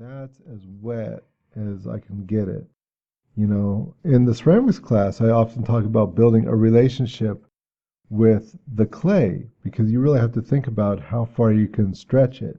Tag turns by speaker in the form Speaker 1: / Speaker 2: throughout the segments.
Speaker 1: That's as wet as I can get it. You know, in the ceramics class, I often talk about building a relationship with the clay because you really have to think about how far you can stretch it.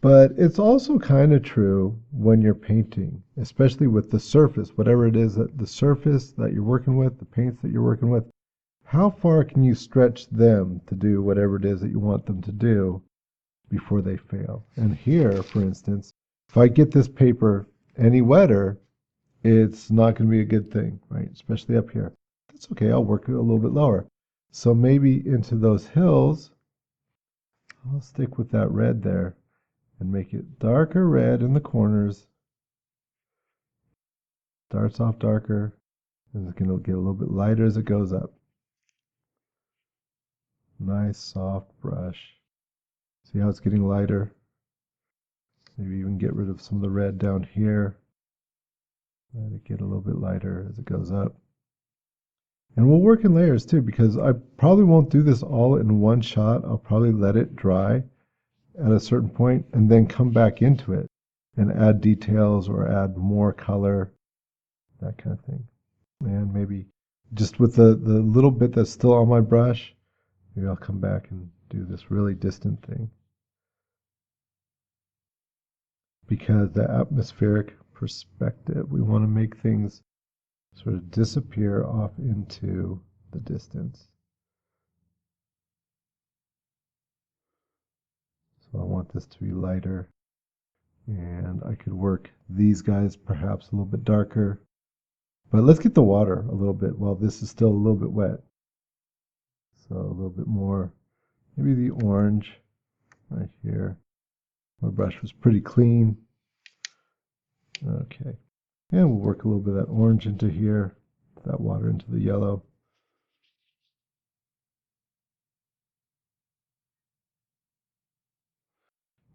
Speaker 1: But it's also kind of true when you're painting, especially with the surface, whatever it is that the surface that you're working with, the paints that you're working with, how far can you stretch them to do whatever it is that you want them to do before they fail? And here, for instance, if I get this paper any wetter, it's not going to be a good thing, right? Especially up here. That's okay, I'll work it a little bit lower. So maybe into those hills, I'll stick with that red there and make it darker red in the corners. Starts off darker, and it's going to get a little bit lighter as it goes up. Nice soft brush. See how it's getting lighter? Maybe even get rid of some of the red down here. Let it get a little bit lighter as it goes up. And we'll work in layers too, because I probably won't do this all in one shot. I'll probably let it dry at a certain point and then come back into it and add details or add more color, that kind of thing. And maybe just with the little bit that's still on my brush, maybe I'll come back and do this really distant thing. Because the atmospheric perspective, we want to make things sort of disappear off into the distance. So I want this to be lighter, and I could work these guys perhaps a little bit darker. But let's get the water a little bit while this is still a little bit wet. So a little bit more, maybe the orange right here. My brush was pretty clean. Okay, and we'll work a little bit of that orange into here, that water into the yellow.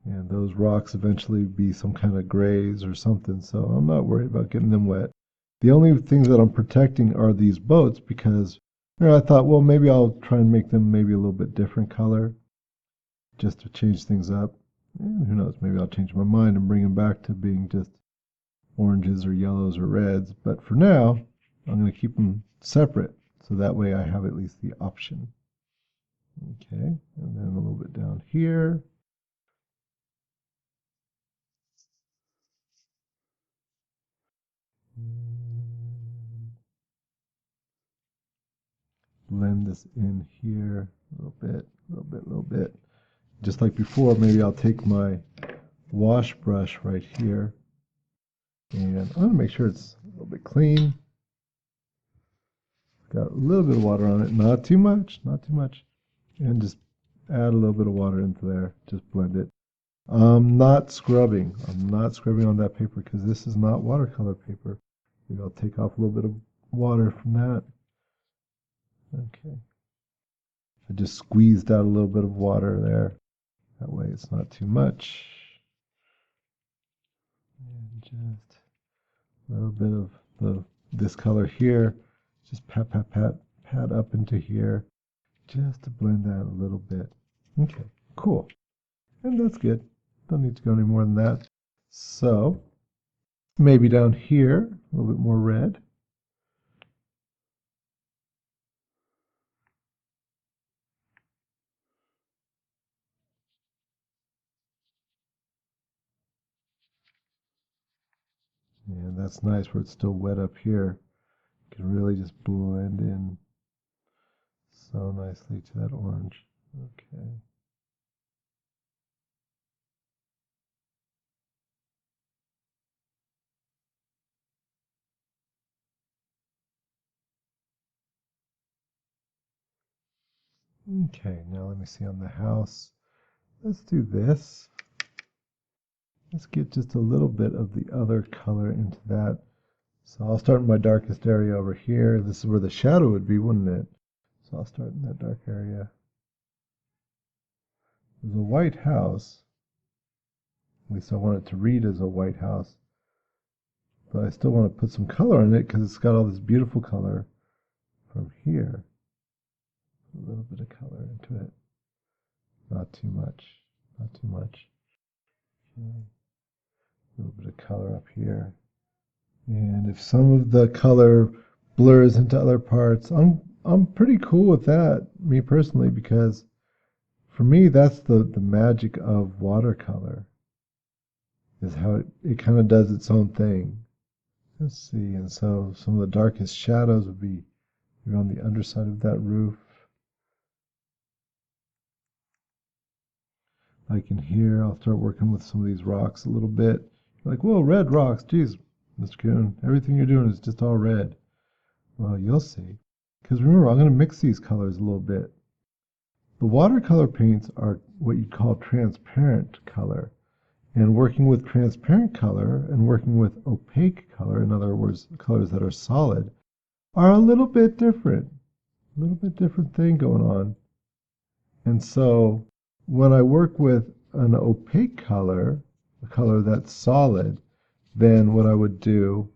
Speaker 1: And those rocks eventually be some kind of grays or something, so I'm not worried about getting them wet. The only things that I'm protecting are these boats because I thought, well, maybe I'll try and make them maybe a little bit different color just to change things up. And who knows, maybe I'll change my mind and bring them back to being just oranges or yellows or reds. But for now, I'm going to keep them separate so that way I have at least the option. Okay, and then a little bit down here. Blend this in here a little bit, a little bit, a little bit. Just like before, maybe I'll take my wash brush right here and I'm going to make sure it's a little bit clean. Got a little bit of water on it, not too much, not too much. And just add a little bit of water into there, just blend it. I'm not scrubbing on that paper because this is not watercolor paper. Maybe I'll take off a little bit of water from that. Okay. I just squeezed out a little bit of water there. That way it's not too much. And just a little bit of this color here. Just pat, pat, pat, pat up into here. Just to blend that a little bit. Okay, cool. And that's good. Don't need to go any more than that. So, maybe down here, a little bit more red. And that's nice where it's still wet up here. You can really just blend in so nicely to that orange. Okay. Okay, now let me see on the house. Let's do this. Let's get just a little bit of the other color into that. So I'll start in my darkest area over here. This is where the shadow would be, wouldn't it? So I'll start in that dark area. There's a white house. At least I want it to read as a white house. But I still want to put some color in it because it's got all this beautiful color from here. A little bit of color into it. Not too much. Not too much. Okay. color up here. And if some of the color blurs into other parts, I'm pretty cool with that, me personally, because for me that's the magic of watercolor, is how it kind of does its own thing. Let's see, and so some of the darkest shadows would be on the underside of that roof. Like in here, I'll start working with some of these rocks a little bit. You're like, whoa, red rocks, geez, Mr. Kuhn, everything you're doing is just all red. Well, you'll see. Because remember, I'm going to mix these colors a little bit. The watercolor paints are what you'd call transparent color. And working with transparent color and working with opaque color, in other words, colors that are solid, are a little bit different. A little bit different thing going on. And so when I work with an opaque color, a color that's solid, then what I would do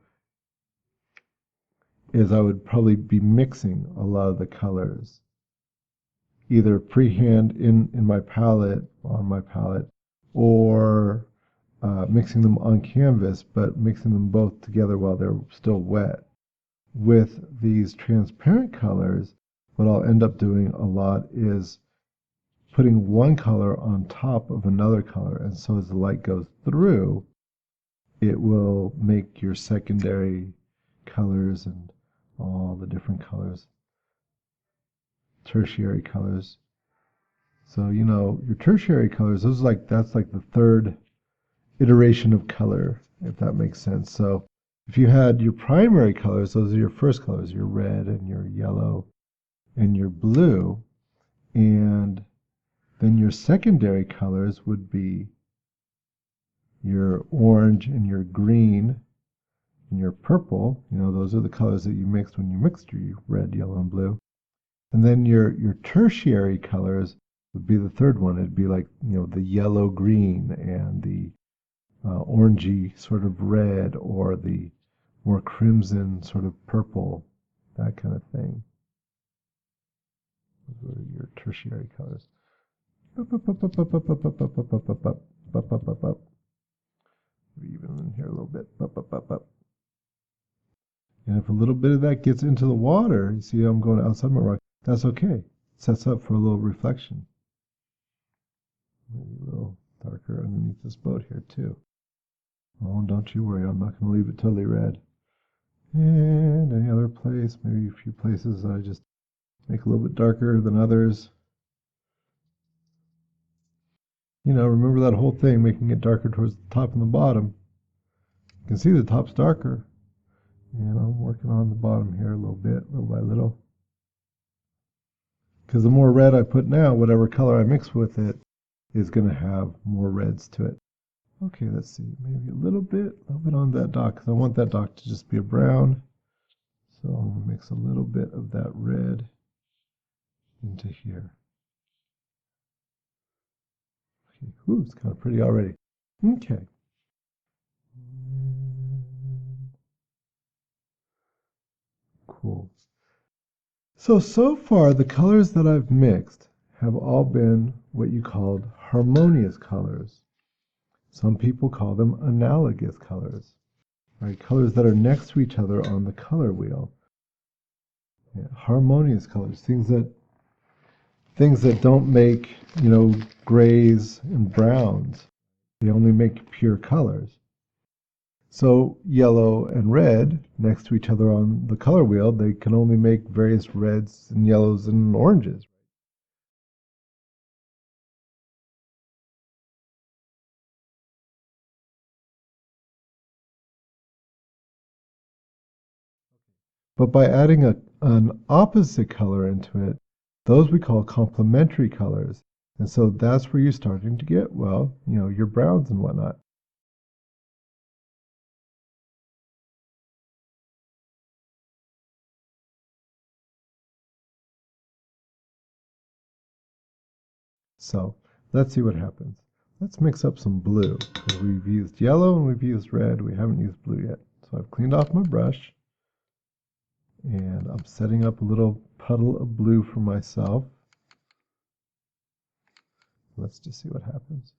Speaker 1: is I would probably be mixing a lot of the colors, either freehand in my palette, on my palette, or mixing them on canvas, but mixing them both together while they're still wet. With these transparent colors, what I'll end up doing a lot is putting one color on top of another color, and so as the light goes through, it will make your secondary colors and all the different colors tertiary colors. So your tertiary colors, that's like the third iteration of color, if that makes sense. So if you had your primary colors, those are your first colors, your red and your yellow and your blue, and then your secondary colors would be your orange and your green and your purple. Those are the colors that you mixed when you mixed your red, yellow, and blue. And then your tertiary colors would be the third one. It'd be like, the yellow, green, and the orangey sort of red, or the more crimson sort of purple, that kind of thing. Those are your tertiary colors. Even in here a little bit. And if a little bit of that gets into the water, you see I'm going outside my rock, that's okay. It sets up for a little reflection. Maybe a little darker underneath this boat here too. Oh, don't you worry, I'm not going to leave it totally red. And any other place, maybe a few places I just make a little bit darker than others. Remember that whole thing, making it darker towards the top and the bottom. You can see the top's darker. And I'm working on the bottom here a little bit, little by little. Because the more red I put now, whatever color I mix with it is going to have more reds to it. Okay, let's see, maybe a little bit on that dock, because I want that dock to just be a brown. So I'm going to mix a little bit of that red into here. Okay, ooh, it's kind of pretty already. Okay. Cool. So far the colors that I've mixed have all been what you called harmonious colors. Some people call them analogous colors, right? Colors that are next to each other on the color wheel. Yeah, harmonious colors, things that don't make, grays and browns. They only make pure colors. So yellow and red next to each other on the color wheel, they can only make various reds and yellows and oranges. But by adding an opposite color into it, those we call complementary colors. And so that's where you're starting to get, well, your browns and whatnot. So let's see what happens. Let's mix up some blue, because we've used yellow and we've used red. We haven't used blue yet. So I've cleaned off my brush, and I'm setting up a little puddle of blue for myself. Let's just see what happens.